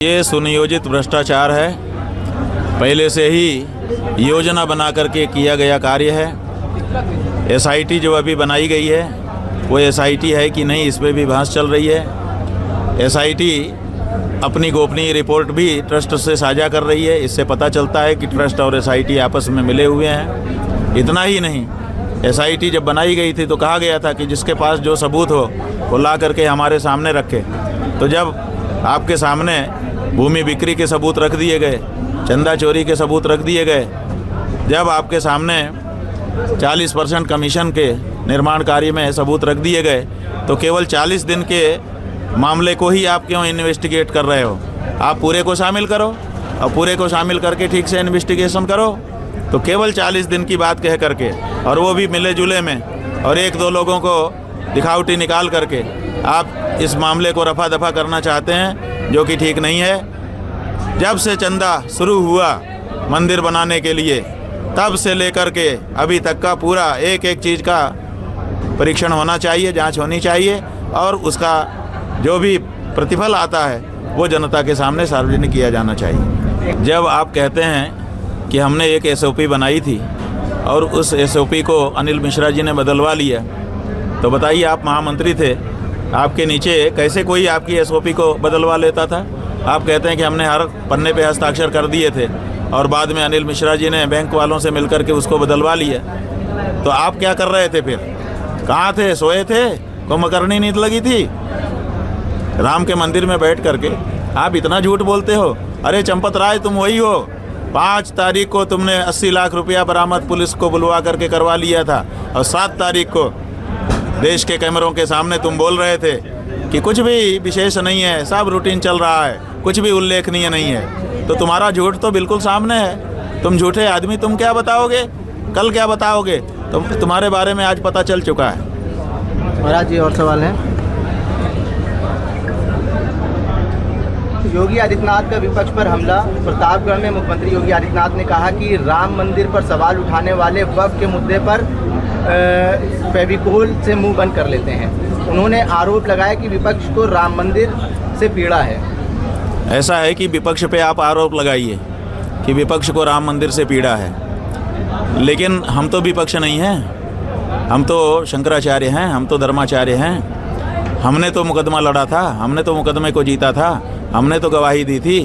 ये सुनियोजित भ्रष्टाचार है। पहले से ही योजना बना करके किया गया कार्य है। एसआईटी जो अभी बनाई गई है वो एसआईटी है कि नहीं, इस पर भी बहस चल रही है। एसआईटी अपनी गोपनीय रिपोर्ट भी ट्रस्ट से साझा कर रही है। इससे पता चलता है कि ट्रस्ट और एसआईटी आपस में मिले हुए हैं। इतना ही नहीं, एसआईटी जब बनाई गई थी तो कहा गया था कि जिसके पास जो सबूत हो वो ला करके हमारे सामने रखे। तो जब आपके सामने भूमि बिक्री के सबूत रख दिए गए, चंदा चोरी के सबूत रख दिए गए, जब आपके सामने 40% कमीशन के निर्माण कार्य में सबूत रख दिए गए, तो केवल 40 दिन के मामले को ही आप क्यों इन्वेस्टिगेट कर रहे हो? आप पूरे को शामिल करो और पूरे को शामिल करके ठीक से इन्वेस्टिगेशन करो। तो केवल 40 दिन की बात कह करके, और वो भी मिले जुले में, और एक दो लोगों को दिखावटी निकाल करके आप इस मामले को रफा दफा करना चाहते हैं, जो कि ठीक नहीं है। जब से चंदा शुरू हुआ मंदिर बनाने के लिए, तब से लेकर के अभी तक का पूरा एक एक चीज़ का परीक्षण होना चाहिए, जांच होनी चाहिए, और उसका जो भी प्रतिफल आता है वो जनता के सामने सार्वजनिक किया जाना चाहिए। जब आप कहते हैं कि हमने एक एसओपी बनाई थी और उस एसओपी को अनिल मिश्रा जी ने बदलवा लिया, तो बताइए, आप महामंत्री थे, आपके नीचे कैसे कोई आपकी एसओपी को बदलवा लेता था? आप कहते हैं कि हमने हर पन्ने पे हस्ताक्षर कर दिए थे और बाद में अनिल मिश्रा जी ने बैंक वालों से मिलकर के उसको बदलवा लिया। तो आप क्या कर रहे थे फिर? कहाँ थे? सोए थे? कुंभकर्णी नींद लगी थी? राम के मंदिर में बैठ करके आप इतना झूठ बोलते हो। अरे चंपत राय, तुम वही हो। 5 तारीख को तुमने 80 लाख रुपया बरामद पुलिस को बुलवा करके करवा लिया था, और 7 तारीख को देश के कैमरों के सामने तुम बोल रहे थे कि कुछ भी विशेष नहीं है, सब रूटीन चल रहा है, कुछ भी उल्लेखनीय नहीं है। तो तुम्हारा झूठ तो बिल्कुल सामने है। तुम झूठे आदमी, तुम क्या बताओगे? कल क्या बताओगे? तो तुम्हारे बारे में आज पता चल चुका है। महाराज जी, और सवाल है? योगी आदित्यनाथ का विपक्ष पर हमला। प्रतापगढ़ में मुख्यमंत्री योगी आदित्यनाथ ने कहा कि राम मंदिर पर सवाल उठाने वाले वक्फ के मुद्दे पर फेविकोल से मुंह बंद कर लेते हैं। उन्होंने आरोप लगाया कि विपक्ष को राम मंदिर से पीड़ा है। ऐसा है कि विपक्ष पे आप आरोप लगाइए कि विपक्ष को राम मंदिर से पीड़ा है, लेकिन हम तो विपक्ष नहीं हैं। हम तो शंकराचार्य हैं, हम तो धर्माचार्य हैं। हमने तो मुकदमा लड़ा था, हमने तो मुकदमे को जीता था, हमने तो गवाही दी थी,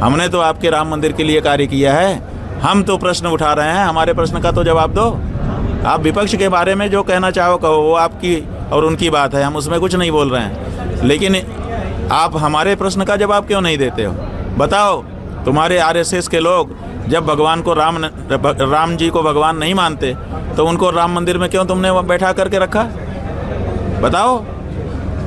हमने तो आपके राम मंदिर के लिए कार्य किया है। हम तो प्रश्न उठा रहे हैं, हमारे प्रश्न का तो जवाब दो। आप विपक्ष के बारे में जो कहना चाहो कहो, वो आपकी और उनकी बात है, हम उसमें कुछ नहीं बोल रहे हैं। लेकिन आप हमारे प्रश्न का जवाब क्यों नहीं देते हो? बताओ, तुम्हारे आरएसएस के लोग जब भगवान को राम जी को भगवान नहीं मानते, तो उनको राम मंदिर में क्यों तुमने बैठा करके रखा? बताओ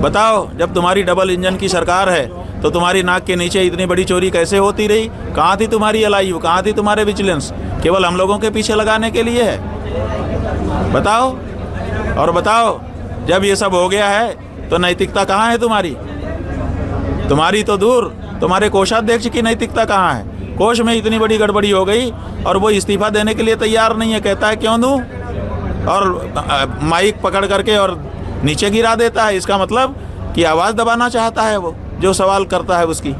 बताओ। जब तुम्हारी डबल इंजन की सरकार है तो तुम्हारी नाक के नीचे इतनी बड़ी चोरी कैसे होती रही? कहाँ थी तुम्हारी एलआईयू? कहाँ थी तुम्हारे विजिलेंस? केवल हम लोगों के पीछे लगाने के लिए है? बताओ। और बताओ, जब ये सब हो गया है तो नैतिकता कहाँ है तुम्हारी? तुम्हारी तो दूर, तुम्हारे कोषाध्यक्ष की नैतिकता कहाँ है? कोष में इतनी बड़ी गड़बड़ी हो गई और वो इस्तीफा देने के लिए तैयार नहीं है। कहता है क्यों दूं, और माइक पकड़ करके और नीचे गिरा देता है। इसका मतलब कि आवाज़ दबाना चाहता है वो जो सवाल करता है उसकी।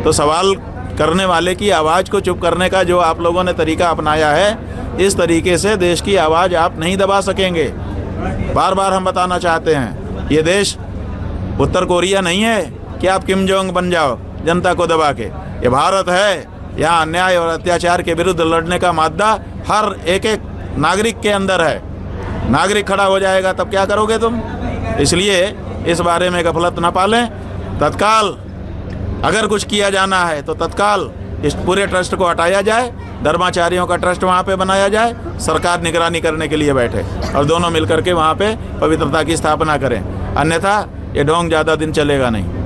तो सवाल करने वाले की आवाज़ को चुप करने का जो आप लोगों ने तरीका अपनाया है, इस तरीके से देश की आवाज़ आप नहीं दबा सकेंगे। बार बार हम बताना चाहते हैं, ये देश उत्तर कोरिया नहीं है कि आप किम जोंग बन जाओ जनता को दबा के। ये भारत है, यहाँ अन्याय और अत्याचार के विरुद्ध लड़ने का मादा हर एक एक नागरिक के अंदर है। नागरिक खड़ा हो जाएगा तब क्या करोगे तुम? इसलिए इस बारे में गफलत न पालें। तत्काल अगर कुछ किया जाना है तो तत्काल इस पूरे ट्रस्ट को हटाया जाए, धर्माचार्यों का ट्रस्ट वहाँ पे बनाया जाए, सरकार निगरानी करने के लिए बैठे और दोनों मिलकर के वहाँ पे पवित्रता की स्थापना करें। अन्यथा ये ढोंग ज़्यादा दिन चलेगा नहीं।